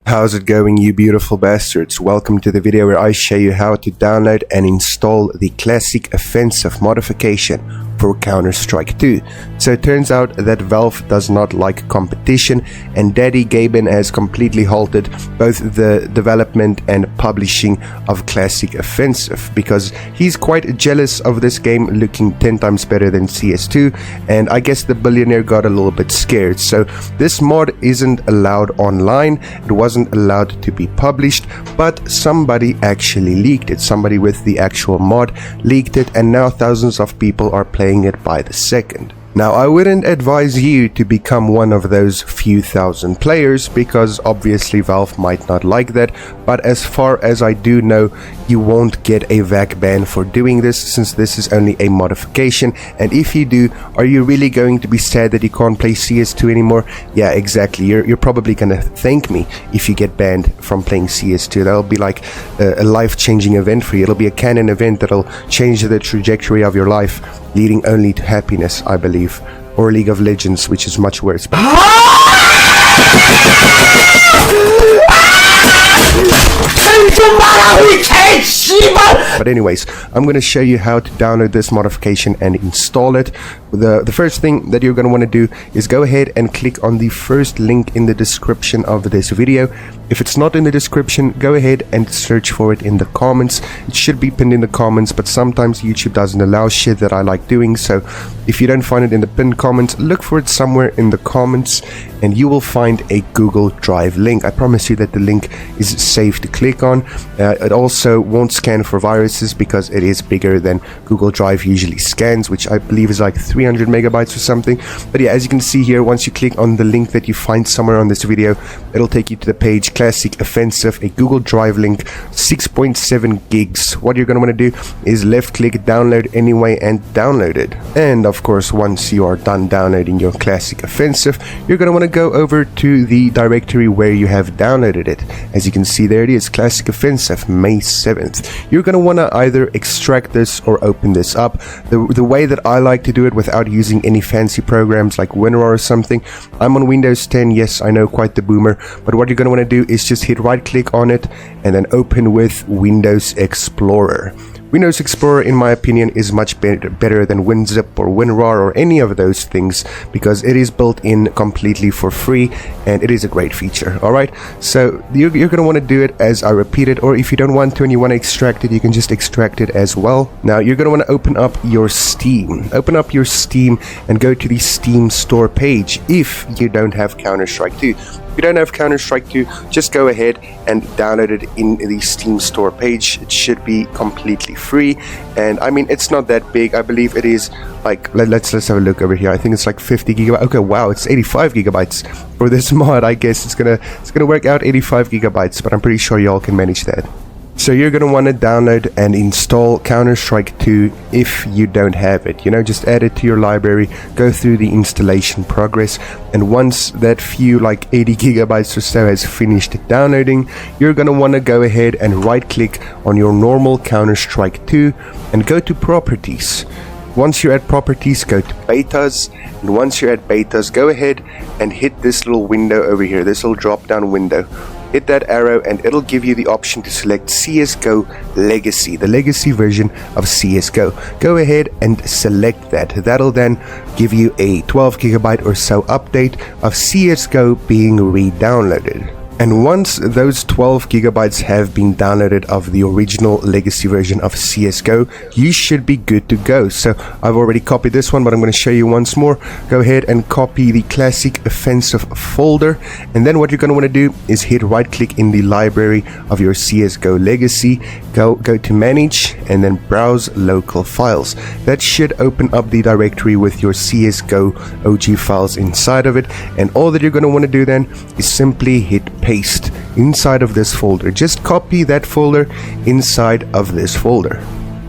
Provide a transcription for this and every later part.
How's it going, you beautiful bastards? Welcome to the video where I show you how to download and install the classic offensive modification for Counter-Strike 2. So it turns out that Valve does not like competition, and Daddy Gaben has completely halted both the development and publishing of Classic Offensive because he's quite jealous of this game looking 10 times better than CS2, and I guess the billionaire got a little bit scared. So this mod isn't allowed online, it wasn't allowed to be published, but somebody actually leaked it. Somebody with the actual mod leaked it, and now thousands of people are playing it by the second. Now, I wouldn't advise you to become one of those few thousand players because obviously Valve might not like that, but as far as I do know, you won't get a VAC ban for doing this since this is only a modification. And if you do, are you really going to be sad that you can't play CS2 anymore? Yeah, exactly. You're probably gonna thank me if you get banned from playing CS2. That'll be like a life-changing event for you. It'll be a canon event that'll change the trajectory of your life, leading only to happiness, I believe. Or League of Legends, which is much worse. But anyways, I'm going to show you how to download this modification and install it. The first thing that you're going to want to do is go ahead and click on the first link in the description of this video. If it's not in the description, go ahead and search for it in the comments. It should be pinned in the comments, but sometimes YouTube doesn't allow shit that I like doing. So if you don't find it in the pinned comments, look for it somewhere in the comments and you will find a Google Drive link. I promise you that the link is safe to click on. It also won't scan for viruses because it is bigger than Google Drive usually scans, which I believe is like 300 megabytes or something. But yeah, as you can see here, once you click on the link that you find somewhere on this video, it'll take you to the page Classic Offensive, a Google Drive link, 6.7 gigs. What you're going to want to do is left click, download anyway, and download it. And of course, once you are done downloading your Classic Offensive, you're going to want to go over to the directory where you have downloaded it. As you can see, there it is, Classic Offensive, May 7th. You're going to want to either extract this or open this up. The way that I like to do it without using any fancy programs like WinRAR or something, I'm on Windows 10, yes, I know, quite the boomer, but what you're going to want to do is just hit right click on it and then open with Windows Explorer. Windows Explorer, in my opinion, is much better than WinZip or WinRAR or any of those things because it is built in completely for free and it is a great feature. Alright, so you're going to want to do it as I repeated, or if you don't want to and you want to extract it, you can just extract it as well. Now you're going to want to open up your Steam. Open up your Steam and go to the Steam store page if you don't have Counter-Strike 2. If you don't have Counter-Strike 2, just go ahead and download it in the Steam store page. It should be completely free, and I mean, it's not that big. I believe it is like, let's have a look over here. I think it's like 50 gigabytes. Okay, wow, it's 85 gigabytes for this mod. I guess it's gonna work out 85 gigabytes, but I'm pretty sure y'all can manage that. So you're going to want to download and install Counter-Strike 2 if you don't have it. You know, just add it to your library, go through the installation progress, and once that few, like 80 gigabytes or so, has finished downloading, you're going to want to go ahead and right-click on your normal Counter-Strike 2 and go to Properties. Once you're at Properties, go to Betas, and once you're at Betas, go ahead and hit this little window over here, this little drop-down window. Hit that arrow and it'll give you the option to select CSGO Legacy, the legacy version of CSGO. Go ahead and select that. That'll then give you a 12 gigabyte or so update of CSGO being re-downloaded. And once those 12 gigabytes have been downloaded of the original legacy version of CSGO, you should be good to go. So I've already copied this one, but I'm going to show you once more. Go ahead and copy the Classic Offensive folder, and then what you're going to want to do is hit right click in the library of your CSGO legacy, go to manage, and then browse local files. That should open up the directory with your CSGO OG files inside of it, and all that you're going to want to do then is simply hit paste inside of this folder. Just copy that folder inside of this folder.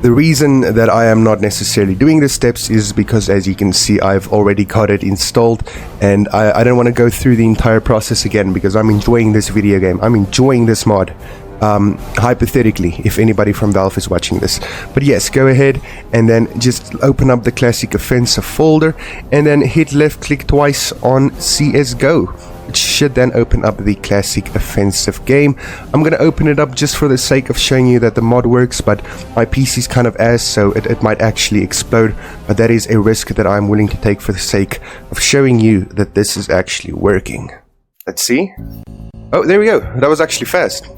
The reason that I am not necessarily doing the steps is because, as you can see, I've already got it installed, and I don't want to go through the entire process again because I'm enjoying this video game. I'm enjoying this mod. Hypothetically, if anybody from Valve is watching this. But yes, go ahead and then just open up the Classic Offensive folder and then hit left click twice on CSGO. it should then open up the classic offensive game. I'm gonna open it up just for the sake of showing you that the mod works, but my PC is kind of ass, so it might actually explode, but that is a risk that I'm willing to take for the sake of showing you that this is actually working. Let's see. Oh, there we go. That was actually fast.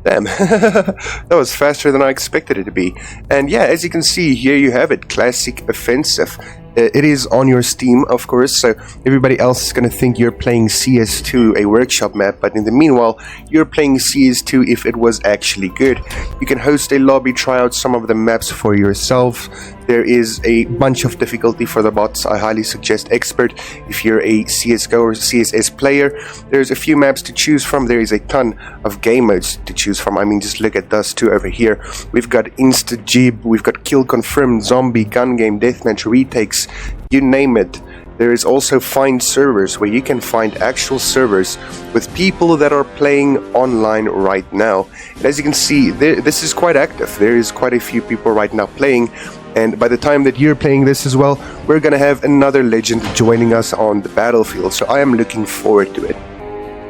Damn, that was faster than I expected it to be. And yeah, as you can see, here you have it, classic offensive. It is on your Steam, of course, so everybody else is going to think you're playing CS2, a workshop map, but in the meanwhile, you're playing CS2 if it was actually good. You can host a lobby, try out some of the maps for yourself. There is a bunch of difficulty for the bots. I highly suggest Expert if you're a CSGO or CSS player. There's a few maps to choose from. There is a ton of game modes to choose from. I mean, just look at Dust 2 over here. We've got Insta-Jib, we've got Kill Confirmed, Zombie, Gun Game, Deathmatch, Retakes, you name it. There is also Find Servers, where you can find actual servers with people that are playing online right now. And as you can see, this is quite active. There is quite a few people right now playing. And by the time that you're playing this as well, we're gonna have another legend joining us on the battlefield. So I am looking forward to it.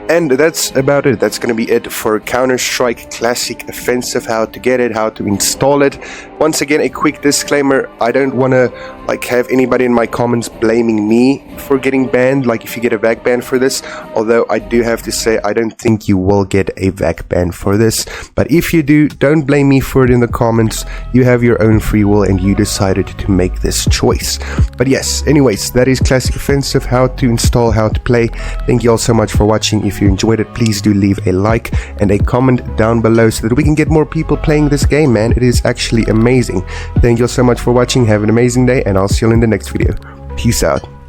And that's about it. That's going to be it for Counter-Strike Classic Offensive, how to get it, how to install it. Once again, a quick disclaimer, I don't want to have anybody in my comments blaming me for getting banned, like if you get a VAC ban for this, although I do have to say I don't think you will get a VAC ban for this, but if you do, don't blame me for it in the comments. You have your own free will and you decided to make this choice. But yes, anyways, that is Classic Offensive, how to install, how to play. Thank you all so much for watching. If you enjoyed it, please do leave a like and a comment down below so that we can get more people playing this game, man. It is actually amazing. Thank you all so much for watching. Have an amazing day, and I'll see you in the next video. Peace out.